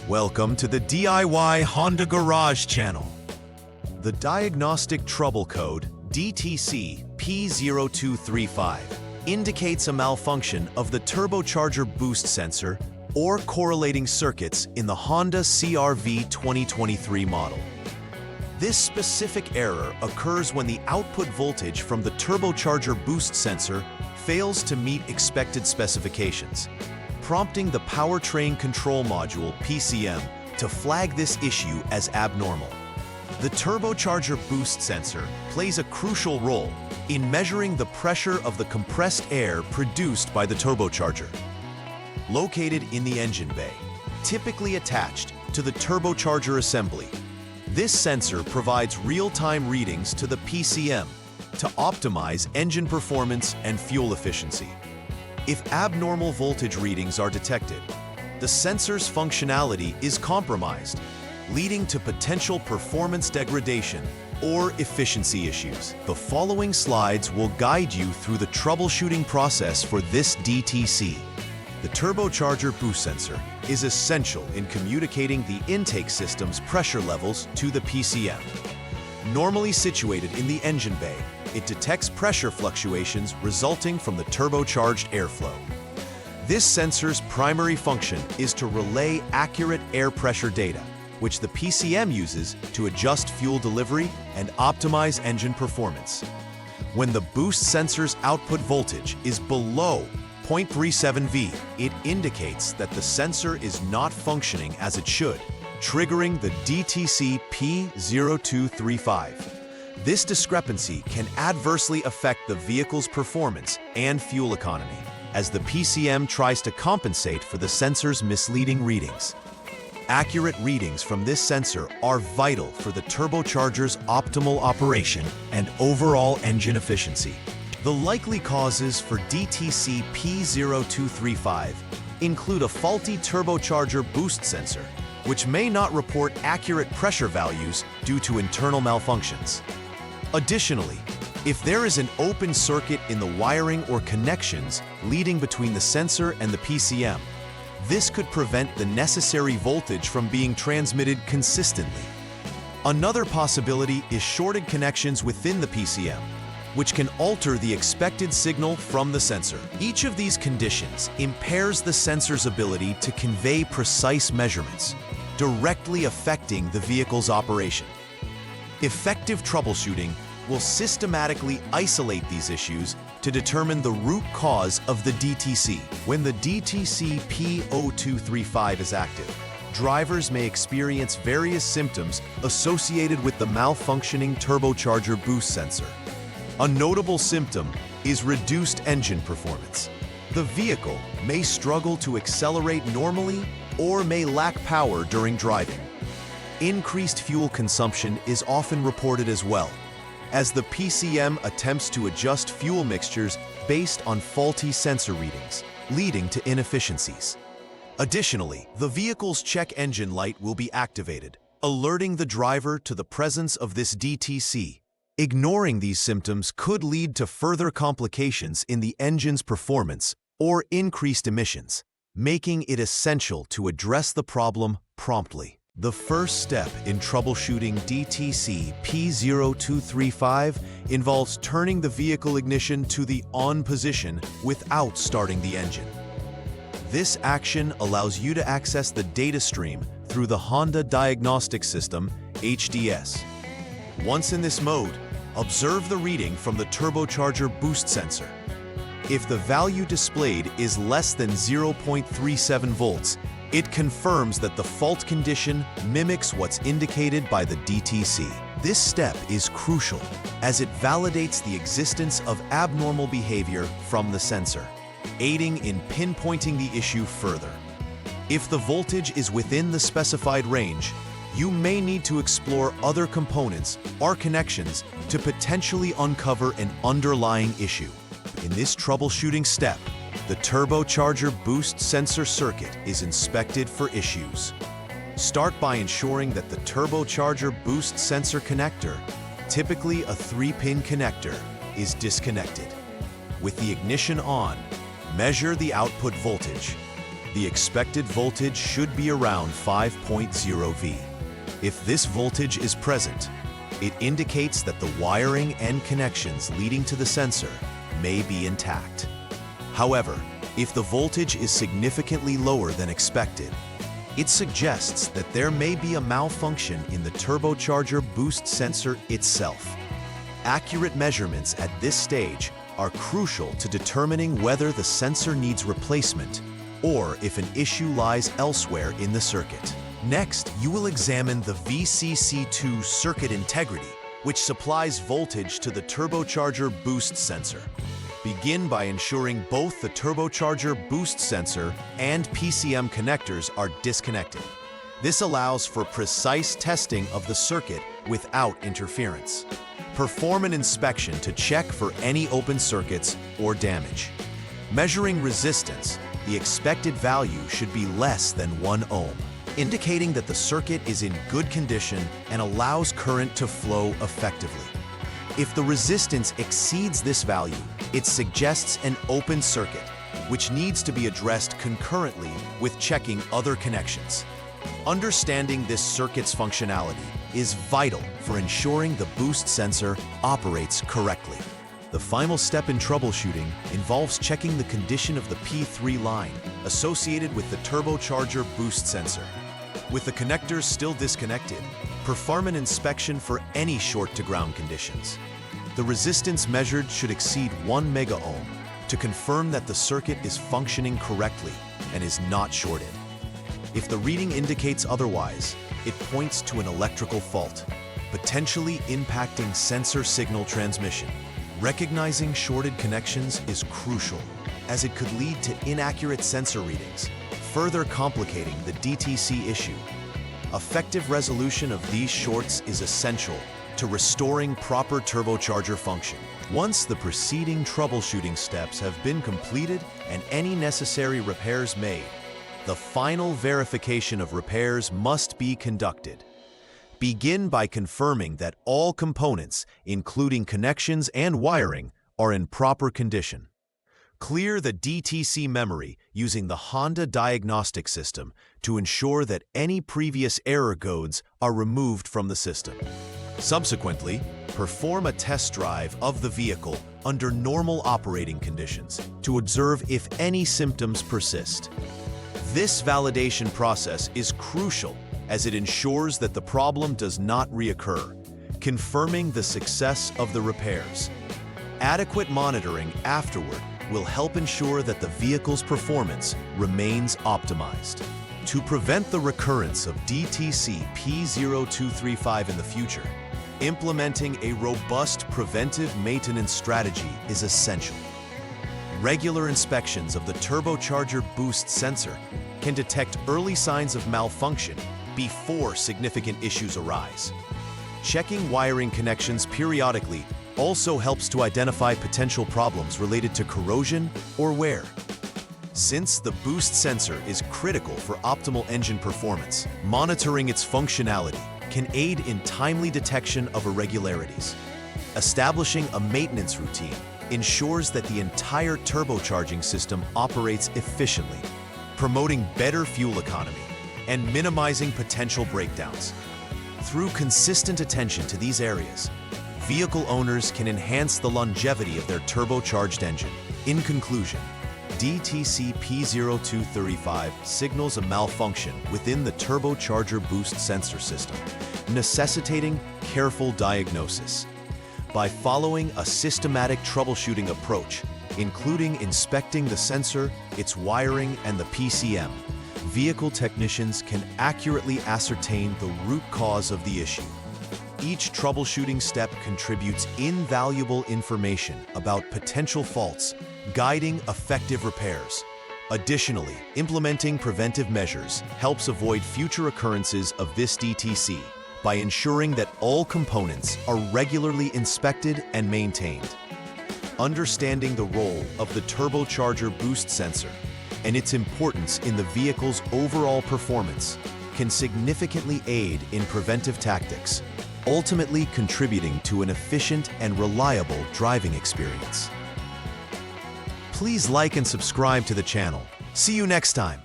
Welcome to the DIY Honda Garage channel. The diagnostic trouble code DTC P0235 indicates a malfunction of the turbocharger boost sensor or correlating circuits in the Honda CR-V 2023 model. This specific error occurs when the output voltage from the turbocharger boost sensor fails to meet expected specifications, prompting the Powertrain Control Module (PCM) to flag this issue as abnormal. The turbocharger boost sensor plays a crucial role in measuring the pressure of the compressed air produced by the turbocharger. Located in the engine bay, typically attached to the turbocharger assembly, this sensor provides real-time readings to the PCM to optimize engine performance and fuel efficiency. If abnormal voltage readings are detected, the sensor's functionality is compromised, leading to potential performance degradation or efficiency issues. The following slides will guide you through the troubleshooting process for this DTC. The turbocharger boost sensor is essential in communicating the intake system's pressure levels to the PCM. Normally situated in the engine bay, it detects pressure fluctuations resulting from the turbocharged airflow. This sensor's primary function is to relay accurate air pressure data, which the PCM uses to adjust fuel delivery and optimize engine performance. When the boost sensor's output voltage is below 0.37 V, it indicates that the sensor is not functioning as it should, triggering the DTC P0235. This discrepancy can adversely affect the vehicle's performance and fuel economy, as the PCM tries to compensate for the sensor's misleading readings. Accurate readings from this sensor are vital for the turbocharger's optimal operation and overall engine efficiency. The likely causes for DTC P0235 include a faulty turbocharger boost sensor, which may not report accurate pressure values due to internal malfunctions. Additionally, if there is an open circuit in the wiring or connections leading between the sensor and the PCM, this could prevent the necessary voltage from being transmitted consistently. Another possibility is shorted connections within the PCM, which can alter the expected signal from the sensor. Each of these conditions impairs the sensor's ability to convey precise measurements, directly affecting the vehicle's operation. Effective troubleshooting will systematically isolate these issues to determine the root cause of the DTC. When the DTC P0235 is active, drivers may experience various symptoms associated with the malfunctioning turbocharger boost sensor. A notable symptom is reduced engine performance. The vehicle may struggle to accelerate normally or may lack power during driving. Increased fuel consumption is often reported as well, as the PCM attempts to adjust fuel mixtures based on faulty sensor readings, leading to inefficiencies. Additionally, the vehicle's check engine light will be activated, alerting the driver to the presence of this DTC. Ignoring these symptoms could lead to further complications in the engine's performance or increased emissions, making it essential to address the problem promptly. The first step in troubleshooting DTC P0235 involves turning the vehicle ignition to the on position without starting the engine. This action allows you to access the data stream through the Honda Diagnostic System, HDS. Once in this mode, observe the reading from the turbocharger boost sensor. If the value displayed is less than 0.37 volts, it confirms that the fault condition mimics what's indicated by the DTC. This step is crucial as it validates the existence of abnormal behavior from the sensor, aiding in pinpointing the issue further. If the voltage is within the specified range, you may need to explore other components or connections to potentially uncover an underlying issue. In this troubleshooting step, the turbocharger boost sensor circuit is inspected for issues. Start by ensuring that the turbocharger boost sensor connector, typically a 3-pin connector, is disconnected. With the ignition on, measure the output voltage. The expected voltage should be around 5.0 V. If this voltage is present, it indicates that the wiring and connections leading to the sensor may be intact. However, if the voltage is significantly lower than expected, it suggests that there may be a malfunction in the turbocharger boost sensor itself. Accurate measurements at this stage are crucial to determining whether the sensor needs replacement or if an issue lies elsewhere in the circuit. Next, you will examine the VCC2 circuit integrity, which supplies voltage to the turbocharger boost sensor. Begin by ensuring both the turbocharger boost sensor and PCM connectors are disconnected. This allows for precise testing of the circuit without interference. Perform an inspection to check for any open circuits or damage. Measuring resistance, the expected value should be less than 1 ohm, indicating that the circuit is in good condition and allows current to flow effectively. If the resistance exceeds this value, it suggests an open circuit, which needs to be addressed concurrently with checking other connections. Understanding this circuit's functionality is vital for ensuring the boost sensor operates correctly. The final step in troubleshooting involves checking the condition of the P3 line associated with the turbocharger boost sensor. With the connectors still disconnected, perform an inspection for any short-to-ground conditions. The resistance measured should exceed 1 megaohm to confirm that the circuit is functioning correctly and is not shorted. If the reading indicates otherwise, it points to an electrical fault, potentially impacting sensor signal transmission. Recognizing shorted connections is crucial, as it could lead to inaccurate sensor readings, further complicating the DTC issue. Effective resolution of these shorts is essential to restoring proper turbocharger function. Once the preceding troubleshooting steps have been completed and any necessary repairs made, the final verification of repairs must be conducted. Begin by confirming that all components, including connections and wiring, are in proper condition. Clear the DTC memory using the Honda diagnostic system to ensure that any previous error codes are removed from the system. Subsequently, perform a test drive of the vehicle under normal operating conditions to observe if any symptoms persist. This validation process is crucial as it ensures that the problem does not reoccur, confirming the success of the repairs. Adequate monitoring afterward will help ensure that the vehicle's performance remains optimized. To prevent the recurrence of DTC P0235 in the future, implementing a robust preventive maintenance strategy is essential. Regular inspections of the turbocharger boost sensor can detect early signs of malfunction before significant issues arise. Checking wiring connections periodically also helps to identify potential problems related to corrosion or wear. Since the boost sensor is critical for optimal engine performance, monitoring its functionality can aid in timely detection of irregularities. Establishing a maintenance routine ensures that the entire turbocharging system operates efficiently, promoting better fuel economy and minimizing potential breakdowns. Through consistent attention to these areas, vehicle owners can enhance the longevity of their turbocharged engine. In conclusion, DTC P0235 signals a malfunction within the turbocharger boost sensor system, necessitating careful diagnosis. By following a systematic troubleshooting approach, including inspecting the sensor, its wiring, and the PCM, vehicle technicians can accurately ascertain the root cause of the issue. Each troubleshooting step contributes invaluable information about potential faults, guiding effective repairs. Additionally, implementing preventive measures helps avoid future occurrences of this DTC by ensuring that all components are regularly inspected and maintained. Understanding the role of the turbocharger boost sensor and its importance in the vehicle's overall performance can significantly aid in preventive tactics, ultimately contributing to an efficient and reliable driving experience. Please like and subscribe to the channel. See you next time.